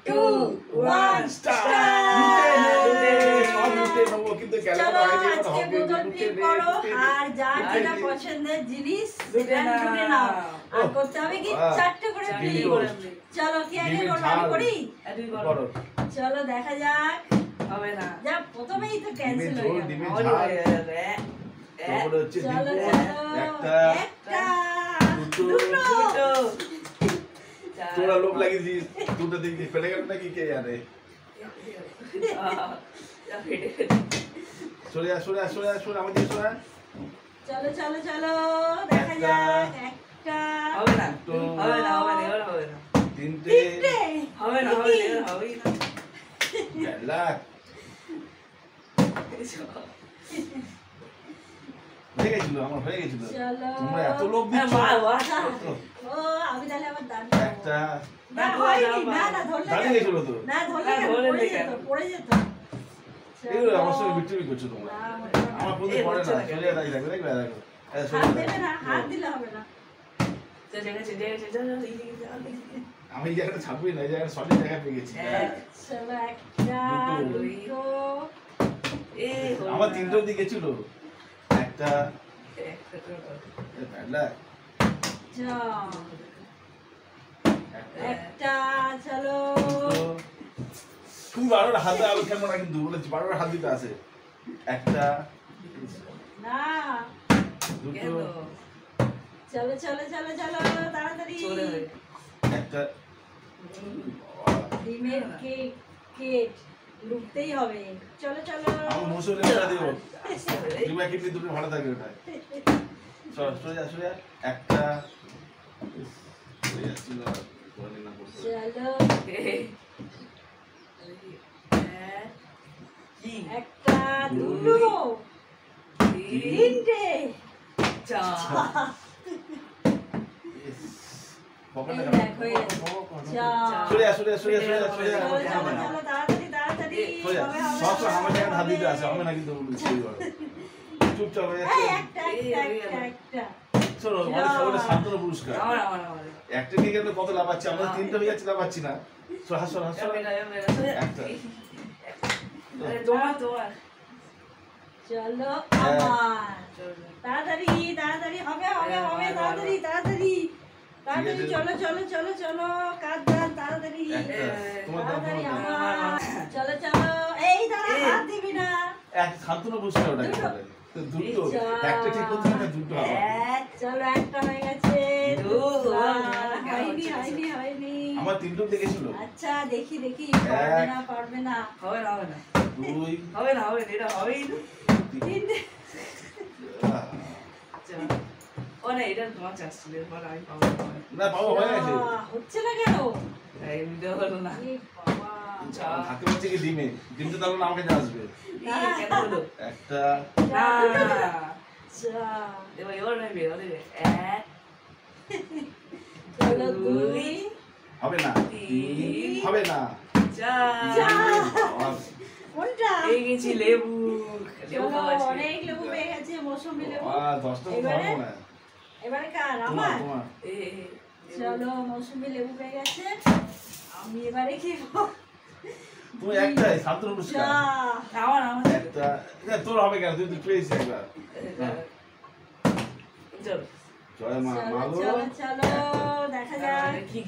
2 1 start. চলো আজকে বোতল ফ্লিপ করো আর যার যেটা পছন্দের জিনিস সেটা লুটে নাও। আর করতে হবে কি 4টে করে ফ্লিপ। চলো কি আগে করব? আমি করি? করো। চলো দেখা যাক। হবে না। যা প্রথমেই তো ক্যান্সেল হয়ে গেল। তারপরে হচ্ছে চলো একটা দুটো তোরা লোক লাগিয়ে দিস দুটো দিক দিয়ে ফেটে গেল নাকি কে জানে। সরে আমার দিকে সরে। চলো চলো চলো দেখা যাক। একটা হবে না দুটো হবে না তিনটে হবে না হবে না লাখ হয়ে গেছিল আমার হয়ে গেছিল। চলো তোমরা এত লোক দিচ্ছ। ও আমি তাহলে আবার দাঁড় একটা না হয়নি না না ধরলে দাঁড়িয়ে গেছিল তো। না ধরলে পড়ে যেত এগুলো আমার সঙ্গে বিট্রিবি করছো তোমরা। আমার প্রতি পড়ে না চলে দাঁড়িয়ে থাকবে দেখবে দেখো। হাত দেবে না হাত দিলে হবে না। আমি এই জায়গাটা ছাপবই না এই জায়গাটা সঠিক জায়গায় পেয়ে গেছি। চলো একটা দুটো আমার তিনটোর দিকে ছিল একটা একটা চলো তুমি বারবার হাত দেওয়া কেন না কিন্তু বলেছি বারবার হাত দিতে আসে। একটা না দুটো চলো চলো চলো চলো তাড়াতাড়ি একটা ডিমের কেক কেক লুটতেই হবে। চলো চলো আমার মৌসুমে লেখা দেবো ডিমা কিডনি দুটো ভালো থাকবে ওটা। চল সরে যা একটা চলো একটা দুটো তিনটে তাড়াতাড়ি তাড়াতাড়ি চুপচাপ একটা শান্তনু পুরস্কার একটা নিয়ে গেলে কত লাভাচ্ছি আমরা তিনটা হয়ে যাচ্ছে লাভাচ্ছি না। চলো আমার তাড়াতাড়ি তাড়াতাড়ি হবে হবে হবে তাড়াতাড়ি তাড়াতাড়ি তাড়াতাড়ি চলো চলো চলো চলো কাজ দান তাড়াতাড়ি তাড়াতাড়ি আমার চলো চলো এই দাঁড়া হাত দিবি না। শান্তনু পুরস্কার ওটা দুটো একটা ঠিক করতে না দুটো হবে। চলো একটা হয়ে গেছে হয়নি হয়নি হয়নি আমার তিনটো দেখেছিল। আচ্ছা দেখি দেখি পারবে না হবে না হবে না দুই হবে না হবে এটা হবেই না তিনটে ও না এটা তোমার চাষ ছিল এরপর আমি পাবো না পাবো হয়ে গেছে হচ্ছে না কেন এই ভিডিও হলো না বাবা হাতে পাচ্ছে কি ডিমটা তাহলে আমাকে আসবে কেন হলো একটা না আচ্ছা এবার নেবে ওদের এক চলো দুই হবে না তিন হবে না চার কোনটা এই গেছি লেবু লেবু চলো খাওয়াছি অনেক লেবু পেয়ে গেছে মৌসুমী লেবু। 10টা পাবো না এবারে কার আমার তোমার চলো মৌসুমী লেবু পেয়ে গেছে আমি এবারে কি তুমি একটাই শান্তনু পুরস্কার আমার একটা না তোর হবে কেন তুই তো পেয়েছিস একবার চল জয় মা চলো মাগো চলো চলো দেখা যাক কি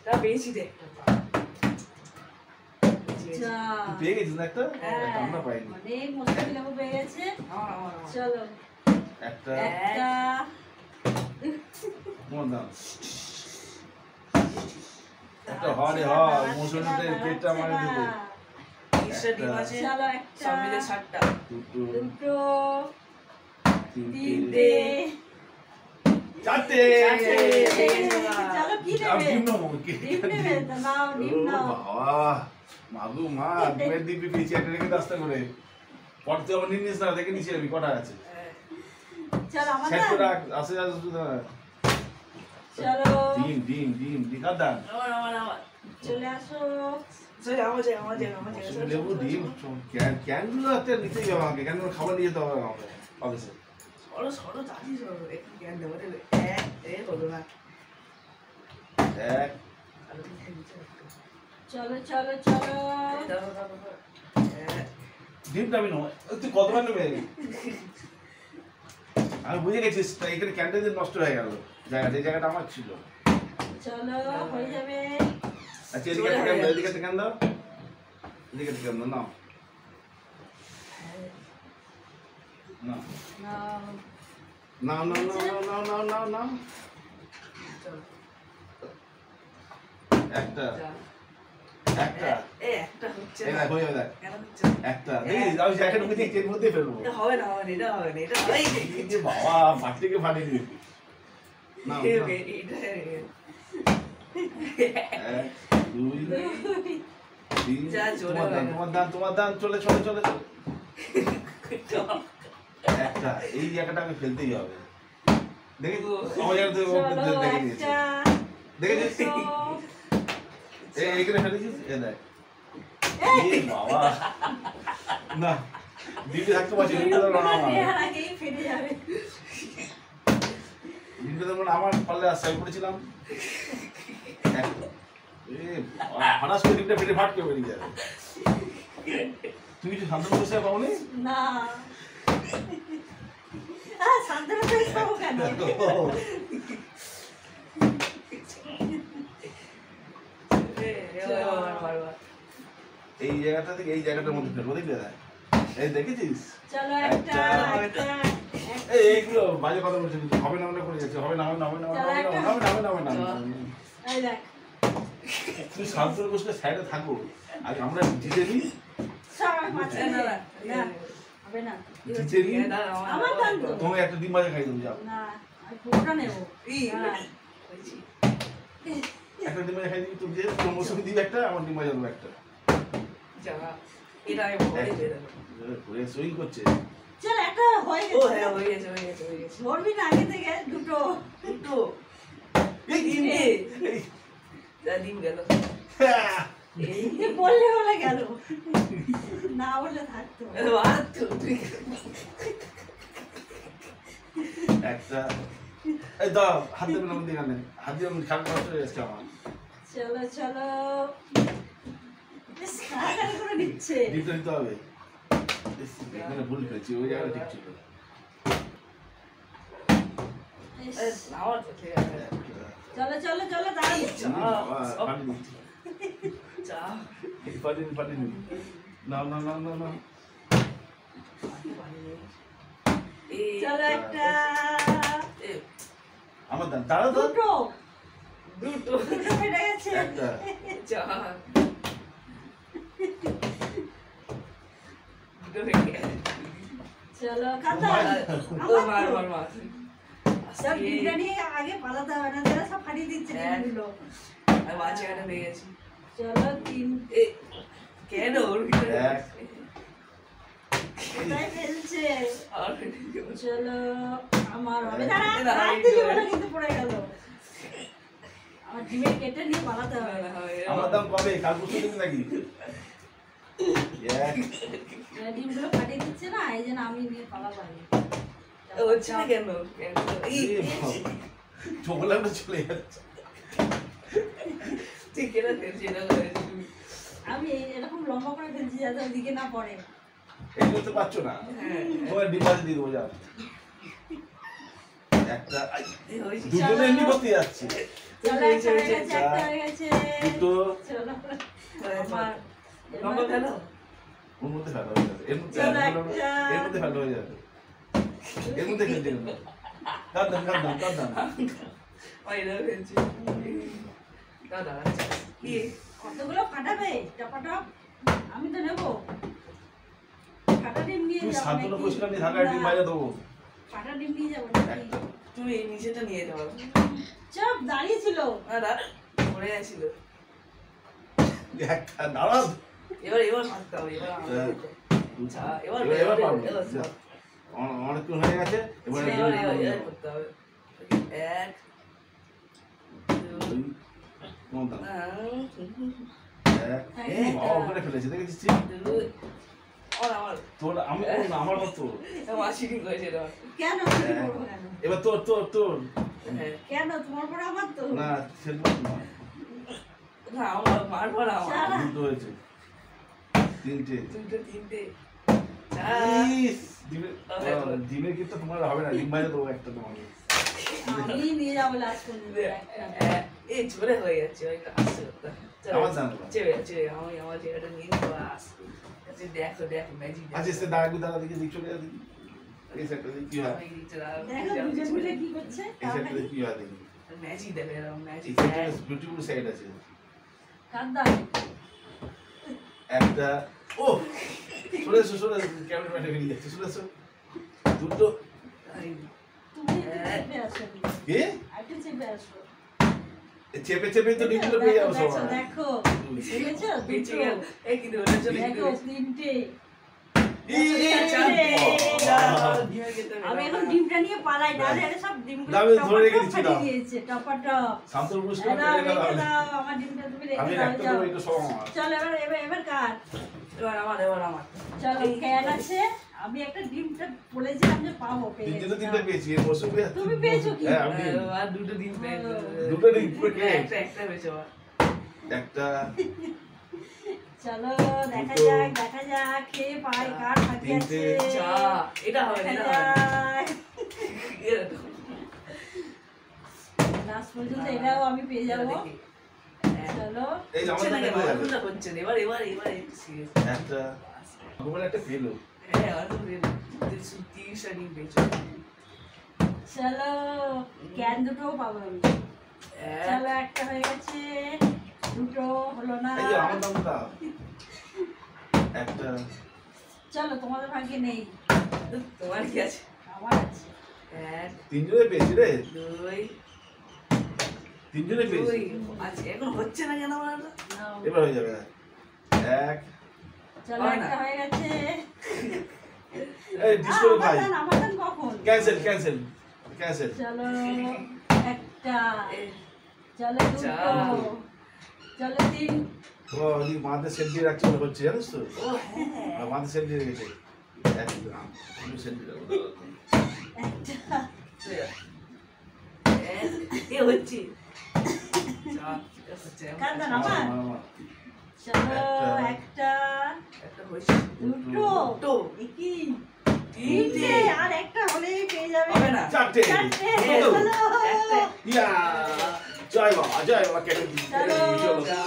তা বেশি দে যা তুই পেয়ে গেছিস না একটা হ্যাঁ, আমরা পাইনি অনেক মৌসুমী লেবু পেয়ে গেছে আমার চলো একটা একটা তোমার দাম একটা হরে হয় মৌসুমীতে পেটটা মারে দিতে ঈশ্বর ডিম আছে চলো একটা সব মিলে 7টা দুটো দুটো তিনটে তিনটে চারটে চলো কি আমি নেবে ডিম নেবো কি ডিম নেবে তো নাও ডিম ও নাও বাবা মাগো মা ডিমের দিবি পেয়েছি একটা রেখে রাস্তা করে পড়তে আবার নিয়ে নিস না দেখে নিচে যাবি কটা আছে চলো আমার সেট দান। করে রাখ আসে চলো ডিম কার দান আমার চলে আসো চল আমার লেবু ডিম ক্যানগুলো একটা নিতেই হবে আমাকে কেন খাবার নিয়ে যেতে হবে আমাকে অফিসে সরো দাদি সরো একটু জ্ঞান দেবো এক হলো না এক চলো চলো চলো ডিমটা আমি নয় তুই কতবার নেবে আমি বুঝে গেছি এখানে ক্যান্টিন নষ্ট হয়ে গেল জায়গাটা এই জায়গাটা আমার ছিল চলো হয়ে যাবে আচ্ছা এদিকে থেকে দাও এদিকে থেকে দাও নাও নাও নাও নাও নাও নাও নাও নাও নাও নাও একটা একটা একটা হচ্ছে এই না দেখ হয়ে যাবে দেখ কেন হচ্ছে একটা দেখি আমি জায়গাটা বুঝে চেন মধ্যে ফেলবো এটা হবে না এটা হবে না এটা হয় এই যে বাবা পাটিকে ফাটিয়ে দিবি নাও নাও। এক, দুই, তিন, যা জোরে হয় না। তোমার দান চলে চলে চলে চলে একটা এই জায়গাটা আমি ফেলতেই হবে দেখি তো আমার জায়গা তো চলো দেখে নিয়েছি একটা দেখে নিয়েছি এইখানে ফেলেছিস এ দেখ এই বাবা না ডিমটা থাকতে পারছি ডিমটা তো না এর আগেই ফেটে যাবে ডিমটা তো আমার পাল্লে আসছে আমি পড়েছিলাম হঠাৎ করে ডিমটা ফেটে ফাট করে বেরিয়ে যাবে তুই কিছু শান্ত বসে পাবনি না শান্তনু ফেস পাবো কেন এই জায়গাটা থেকে এই জায়গাটার মধ্যে ফেলবো দেখবি দাদা এই দেখেছিস চলো একটা একটা এইগুলো বাজে কথা বলছে কিন্তু হবে না মনে করে যাচ্ছে হবে না হবে না হবে না হবে না হবে না হবে না হবে না হবে না এই দেখ তুই শান্ত বসে সাইডে থাকো আর আমরা জিতে নিই সবাই মাঝে না হবে না জিতে নিই আমার টান তো তোমাকে একটা ডিম ভাজা খাই দেবো যাও না আমি পুরোটা নেবো হ্যাঁ। একটা ডিম ভাজা খাই দিবি তুমি যে তোর মৌসুমি দিবি একটা আমার ডিম ভাজা দেবো একটা ঘুরে সুইং করছে চল একটা হয়ে গেছে ধরবি না আগে থেকে দুটো এই ডিম গেল বললে বলে গেল না বলে থাকতো একটা এই দাও হাত দেবে না আমাদের এখানে হাত দিয়ে আমি খারাপ করা চলে যাচ্ছে আমার চলো চলো বেশ কাড়াকাড়ি করে নিচ্ছে ডিমটা নিতে হবে এখানে ভুল করেছি ওই জায়গাটা ঠিক ছিল চলো চলো চলো তাড়াতাড়ি পাঠিয়ে নাও নাও নাও নাও নাও চলো একটা আমার দান তারা তো দুটো ফেটে গেছে একটা চলো কাঁদা সব ডিমটা নিয়ে আগে পালাতে হবে না যারা সব ফাটিয়ে দিচ্ছে ডিমগুলো চলো তিন কেন এক কোথায় ফেলছে চলো আমার হবে দাঁড়া, দাঁড়া হাতে জীবনে কিন্তু পড়ে গেল আমার ডিমে কেটে নিয়ে পালাতে হবে আমার দাম কবে কাল পরশু দিন নাকি ডিমগুলো ফাটিয়ে দিচ্ছে না এই জন্য আমি নিয়ে পালাবো আগে হচ্ছে না কেন চোখলাটা চলে যাচ্ছে ঠিক এটা ফেলছি এটা আমি এরকম লম্বা করে ফেলছি যাতে ওদিকে না পড়ে এই করতে পারছো না তোমার ডিমান্ড দিয়ে দেবো যাও একটা দুজনে এমনি করতে যাচ্ছে চলো একটা হয়ে গেছে একটা হয়ে গেছে দুটো চলো আমার লম্বা কেন ওর মধ্যে ফেলা হয়ে যাবে এর মধ্যে ফেলা হয়ে যাবে এর মধ্যে খেলতে গেল কাঁদাম এটা ফেলছি দাদা কি কতগুলো ফাটাবে টপাটপ আমি তো নেবো ফাটা ডিম নিয়ে তুই যাবো শান্তনু নাকি? পুরস্কার নিয়ে থাকা ডিম বাজা দেবো ফাটা ডিম নিয়ে যাবো নাকি? একটা তুমি এই নিচেটা নিয়ে যাও চপ দাঁড়িয়ে ছিল পড়ে গেছিল একটা দাঁড়াও এবার মারতে হবে এবার এবার পারবো অনেকক্ষণ হয়ে গেছে এবার এবার করতে হবে এক দুই কোন দাম ওখানে ফেলেছে দেখেছিস আমার তোর আমি করবো না, আমার মতো মাসিরি করেছে এটা কেন তুমি করবো কেন এবার তোর হ্যাঁ কেন তোমার পরে আমার তো না ফেলবো না না আমার মারবো না আমার চার। দুটো হয়েছে, তিনটে। তিনটে ইস, ডিমের কিন্তু তোমার হবে না, ডিম বাইরে দেবো একটা তোমাকে। আমি নিয়ে যাবো লাস্ট পর্যন্ত একটা। এই জোরে হয়ে যাচ্ছে ওই আসছে আমার জানো না। চেয়ে আমি আমার জায়গাটা নিয়ে নেবো আসছে দেখো ম্যাজিক আচ্ছা সে দাঁড়াবি, দাঁড়া দিকে দিক চলে যাবে, এই সাইডটা দেখি কি হয়, দেখো দুজন মিলে কি করছে এই সাইডটা দেখি কি হয় দেখি। ম্যাজিক দেবে এরকম এই ম্যাজিক সাইডটা বিউটিফুল সাইড আছে কান্দা একটা। ও চলে এসো, চলে এসো, ক্যামেরা ম্যাটে বেরিয়ে যাচ্ছে, চলে এসো। দুটো তুমি চেপে আসো কে আগে চেপে আসো চেপে চেপে তো ডিমগুলো পেয়ে যাবো দেখো সবাই। দেখো দেখেছো বেঁচে দুটো গেল এই কিন্তু ওটার জন্য দেখো তিনটে আমি এখন ডিমটা নিয়ে পালাই না রে সব ডিমগুলো আমি ধরে রেখে দিচ্ছি, ফাটিয়ে দাও। দিয়েছে টপাটপ শান্তর পুরস্কার দাও পেয়ে গেল। রেখে দাও আমার ডিমটা তুমি আমি রেখে দাও একটা যাও দেবো, এটা সব আমার। চল এবার কাট এবার আমার চলো ক্যান আছে আমি একটা ডিমটা বলেছিলাম যে পাবো পেয়ে তিনটে গেছি, তিনটে নাও। পেয়েছি, এর বসে পেয়ে তুমি পেয়েছো কি? হ্যাঁ আমি আর দুটো ডিম পেয়েছে দুটো ডিম পুরো খেয়ে একটা পেয়েছে আবার একটা। চলো দেখা দুটো। যাক খেয়ে পাই কার বাকি তিনটে। আছে চা এটা হবে দেখা এটা হবে যাক লাস্ট পর্যন্ত এটাও আমি পেয়ে যাবো চলো এই যে আমাদের হচ্ছে না হয়ে যাবে। কেন হচ্ছে না এবার সিরিয়াস একটা গোবর একটা ফেলো। হ্যাঁ আর 30 ডিম পেয়েছে চলো ক্যান দুটোও পাবো আমি চলো একটা হয়ে গেছে দুটো হলো না এই যে আমার দামটা একটা। চলো তোমাদের ভাগ্যে নেই তোমার কি আছে আমার আছে এক তিনজনে পেয়েছি রে, দুই তিনজনে পেয়েছি। দুই আচ্ছা এখন হচ্ছে না কেন আমার নাও। এবার হয়ে যাবে এক। চলো হয় না। একটা হয়ে গেছে এই ডিসকো ভাই আমার দান কখন ক্যান্সেল ক্যান্সেল ক্যান্সেল। চলো একটা চলো দুটো চার। চলো তিন ও দি মাথা সেট দিয়ে রাখছে মনে হচ্ছে, জানিস তো ও হ্যাঁ মাথা সেট দিয়ে রেখেছে একদম আমি সেট দিয়ে রাখবো। একটা এ হচ্ছে কান্দান আমার আমার চলো একটা একটা হচ্ছে দুটো দুটো কি তিনটে তিনটে আর একটা হলেই পেয়ে যাবে হবে না চারটে। চারটে এই তো। চলো একটা ইয়া জয় বাবা কেটে দিই। চলো। চলো